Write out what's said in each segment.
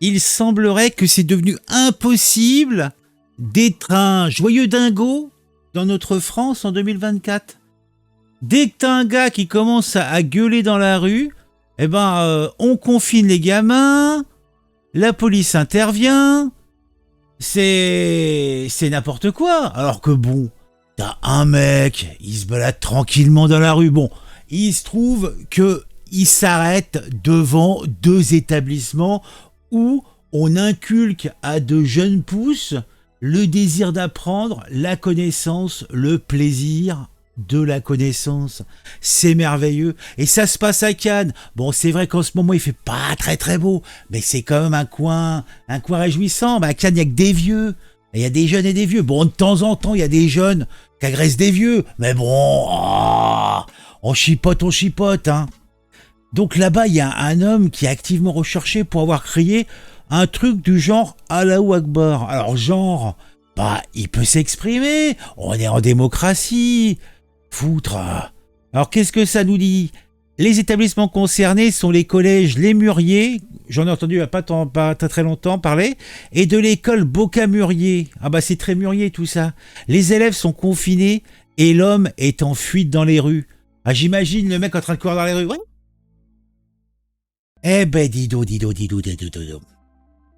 il semblerait que c'est devenu impossible d'être un joyeux dingo dans notre France en 2024. Dès que t'as un gars qui commence à gueuler dans la rue, on confine les gamins, la police intervient, c'est n'importe quoi. Alors que bon, t'as un mec, il se balade tranquillement dans la rue. Bon, il se trouve que il s'arrête devant deux établissements où on inculque à de jeunes pousses le désir d'apprendre, la connaissance, le plaisir de la connaissance. C'est merveilleux. Et ça se passe à Cannes. Bon, c'est vrai qu'en ce moment, il fait pas très très beau, mais c'est quand même un coin réjouissant. À Cannes, il n'y a que des vieux. Il y a des jeunes et des vieux. Bon, de temps en temps, il y a des jeunes qui agressent des vieux. Mais bon, on chipote, hein. Donc là-bas, il y a un homme qui est activement recherché pour avoir crié un truc du genre Allahu Akbar. Alors genre, il peut s'exprimer, on est en démocratie. Foutre. Alors qu'est-ce que ça nous dit ? Les établissements concernés sont les collèges Les Muriers, j'en ai entendu il n'y a pas très longtemps parler, et de l'école Boca-Murier. C'est très Murier tout ça. Les élèves sont confinés et l'homme est en fuite dans les rues. J'imagine le mec en train de courir dans les rues. Ouais. Dis donc.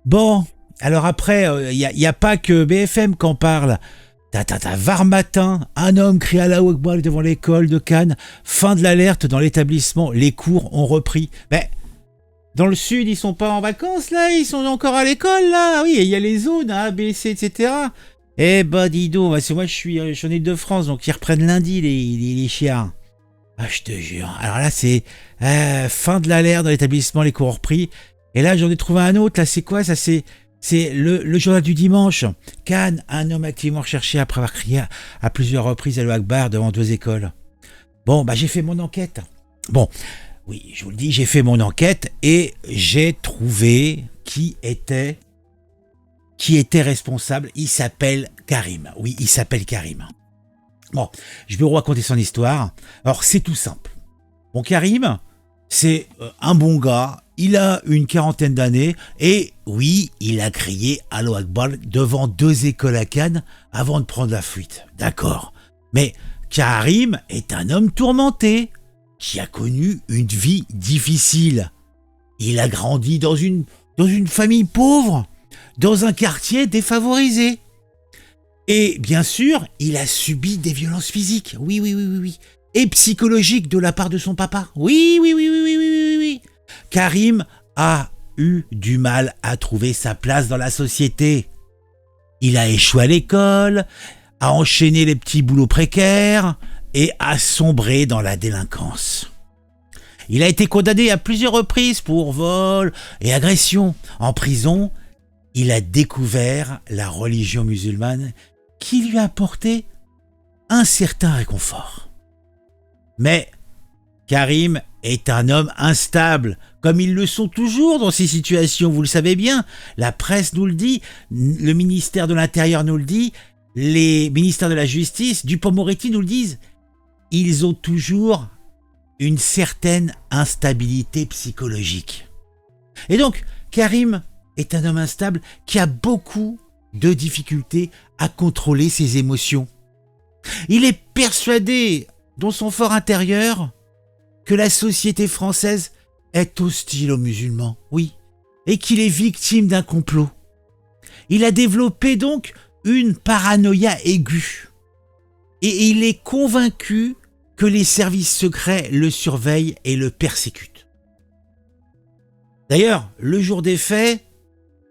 Bon, alors après, il n'y a pas que BFM qu'en parle. T'as Var Matin, un homme crie Allahu Akbar devant l'école de Cannes. Fin de l'alerte dans l'établissement, les cours ont repris. Dans le sud, ils sont pas en vacances là, ils sont encore à l'école là. Oui, il y a les zones A, B, C, etc. Dis donc, parce que moi je suis en Ile-de-France, donc ils reprennent lundi les chiens. Je te jure. Alors là, c'est fin de l'alerte dans l'établissement, les cours ont repris. Et là, j'en ai trouvé un autre. Là, c'est quoi ça ? C'est le journal du dimanche. Cannes, un homme activement recherché après avoir crié à plusieurs reprises Allahu Akbar devant deux écoles. Bon, j'ai fait mon enquête. Bon, oui, je vous le dis, j'ai fait mon enquête et j'ai trouvé qui était responsable. Il s'appelle Karim. Oui, il s'appelle Karim. Bon, je vais vous raconter son histoire. Alors, c'est tout simple. Bon, Karim, c'est un bon gars. Il a une quarantaine d'années et oui, il a crié Allahu Akbar devant deux écoles à Cannes avant de prendre la fuite. D'accord. Mais Karim est un homme tourmenté qui a connu une vie difficile. Il a grandi dans une famille pauvre, dans un quartier défavorisé. Et bien sûr, il a subi des violences physiques. Oui. Et psychologiques de la part de son papa. Oui. Karim a eu du mal à trouver sa place dans la société. Il a échoué à l'école, a enchaîné les petits boulots précaires et a sombré dans la délinquance. Il a été condamné à plusieurs reprises pour vol et agression. En prison, il a découvert la religion musulmane qui lui a apporté un certain réconfort. Mais Karim est un homme instable, comme ils le sont toujours dans ces situations, vous le savez bien. La presse nous le dit, le ministère de l'Intérieur nous le dit, les ministères de la Justice, Dupond-Moretti nous le disent. Ils ont toujours une certaine instabilité psychologique. Et donc, Karim est un homme instable qui a beaucoup de difficultés à contrôler ses émotions. Il est persuadé, dans son fort intérieur, que la société française est hostile aux musulmans, oui, et qu'il est victime d'un complot. Il a développé donc une paranoïa aiguë, et il est convaincu que les services secrets le surveillent et le persécutent. D'ailleurs, le jour des faits,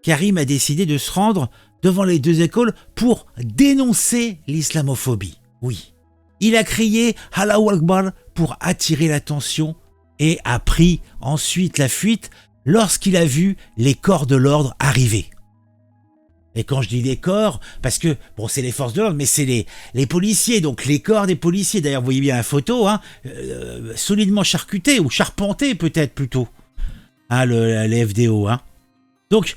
Karim a décidé de se rendre devant les deux écoles pour dénoncer l'islamophobie. Oui, il a crié Allahu Akbar pour attirer l'attention et a pris ensuite la fuite lorsqu'il a vu les corps de l'ordre arriver. Et quand je dis les corps, parce que, bon, c'est les forces de l'ordre, mais c'est les policiers, donc les corps des policiers. D'ailleurs, vous voyez bien la photo, solidement charcutés, ou charpentés peut-être plutôt, les FDO. Donc,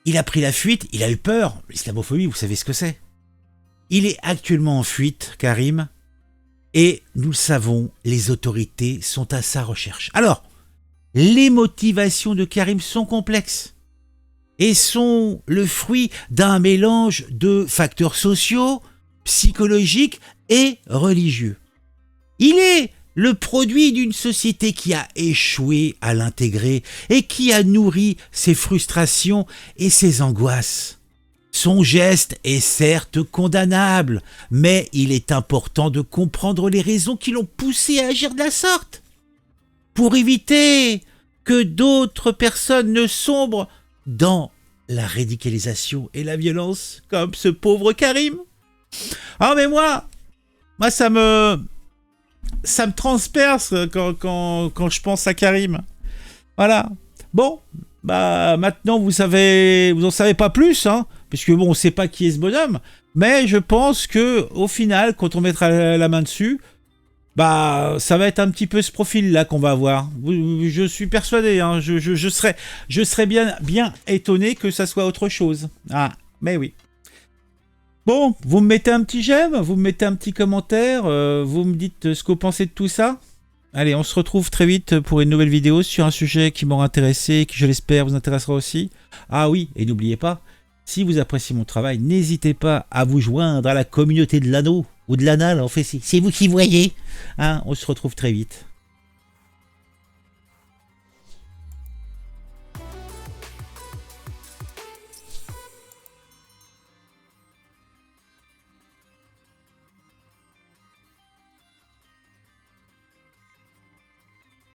il a pris la fuite, il a eu peur. L'islamophobie, vous savez ce que c'est. Il est actuellement en fuite, Karim, et nous le savons, les autorités sont à sa recherche. Alors, les motivations de Karim sont complexes. et sont le fruit d'un mélange de facteurs sociaux, psychologiques et religieux. Il est le produit d'une société qui a échoué à l'intégrer et qui a nourri ses frustrations et ses angoisses. Son geste est certes condamnable, mais il est important de comprendre les raisons qui l'ont poussé à agir de la sorte, pour éviter que d'autres personnes ne sombrent dans la radicalisation et la violence, comme ce pauvre Karim. Ah mais moi ça me transperce quand je pense à Karim. Voilà. Bon, bah maintenant vous en savez pas plus, hein, puisque bon, on sait pas qui est ce bonhomme, mais je pense que au final, quand on mettra la main dessus, bah ça va être un petit peu ce profil-là qu'on va avoir. Je suis persuadé, hein, je serais bien étonné que ça soit autre chose. Ah, mais oui. Bon, vous me mettez un petit j'aime, vous me mettez un petit commentaire, vous me dites ce que vous pensez de tout ça. Allez, on se retrouve très vite pour une nouvelle vidéo sur un sujet qui m'aura intéressé et qui, je l'espère, vous intéressera aussi. Ah oui, et n'oubliez pas, si vous appréciez mon travail, n'hésitez pas à vous joindre à la communauté de l'anneau, ou de l'anal, en fait, c'est vous qui voyez. Hein, on se retrouve très vite.